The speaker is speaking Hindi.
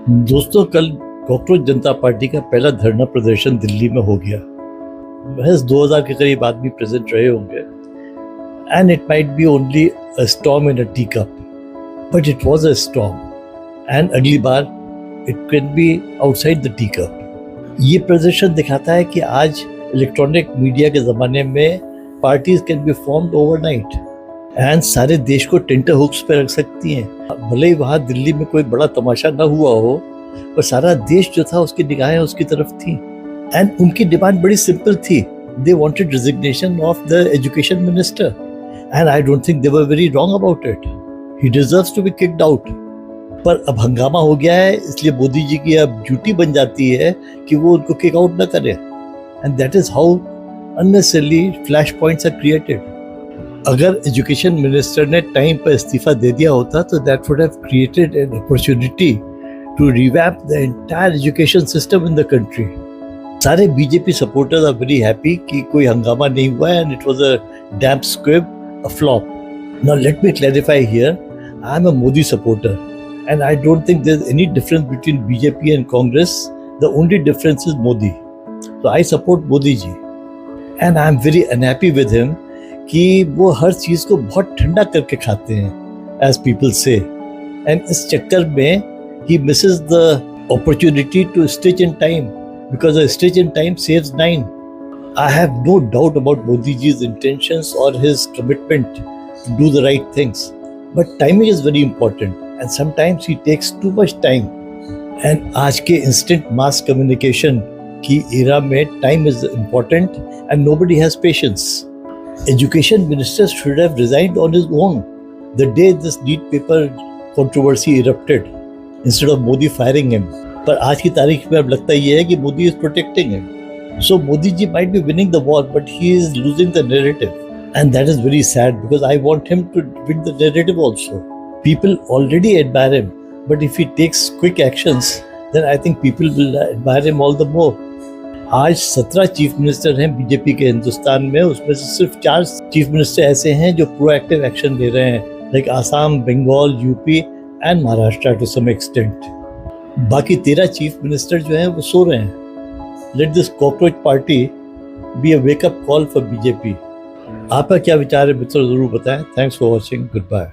दोस्तों, कल कॉकरोच जनता पार्टी का पहला धरना प्रदर्शन दिल्ली में हो गया। महज 2000 के करीब आदमी प्रेजेंट रहे होंगे। And it might be only a storm in a tea cup, but it was a storm. And अगली बार it can be outside the tea cup. ये प्रदर्शन दिखाता है कि आज इलेक्ट्रॉनिक मीडिया के ज़माने में parties can be formed overnight and सारे देश को टेंटर हुक्स पे रख सकती हैं। भले ही वहाँ दिल्ली में कोई बड़ा तमाशा ना हुआ हो, पर सारा देश जो था उसकी निगाहें उसकी तरफ थी। एंड उनकी डिमांड बड़ी सिंपल थी। They wanted resignation of the education minister and I don't think they were very wrong about it. He deserves to be kicked out. पर अब हंगामा हो गया है, इसलिए मोदी जी की अब ड्यूटी बन जाती है कि वो उनको किक आउट ना करें। And that is how unnecessarily flash points are created. अगर एजुकेशन मिनिस्टर ने टाइम पर इस्तीफा दे दिया होता तो that would have created an opportunity to revamp the entire education system in the country. सारे BJP supporters are very happy कि कोई हंगामा नहीं हुआ and it was a damp squib, a flop. Now let me clarify here, I am a Modi supporter and I don't think there's any difference between BJP and Congress. The only difference is Modi. So I support Modi ji and I am very unhappy with him कि वो हर चीज़ को बहुत ठंडा करके खाते हैं, as people say. And इस चक्कर में he misses the opportunity to stitch in time, because a stitch in time saves 9. I have no doubt about Modi ji's intentions or his commitment to do the right things. But timing is very important. And sometimes he takes too much time. And आज के instant mass communication की era में time is important and nobody has patience. Education minister should have resigned on his own the day this NEET paper controversy erupted, instead of Modi firing him. पर आज की तारीख में अब लगता ये है कि Modi is protecting him. So Modi ji might be winning the war, but he is losing the narrative. And that is very sad because I want him to win the narrative also. People already admire him, but if he takes quick actions, then I think people will admire him all the more. आज 17 चीफ मिनिस्टर हैं बीजेपी के हिंदुस्तान में, उसमें से सिर्फ 4 चीफ मिनिस्टर ऐसे हैं जो प्रोएक्टिव एक्शन ले रहे हैं, like Assam, Bengal, UP and Maharashtra to some extent. बाकी 13 चीफ मिनिस्टर जो हैं वो सो रहे हैं। Let this cockroach party be a wake up call for BJP. आपका क्या विचार है मित्रों, जरूर बताएं। Thanks for watching. Good bye.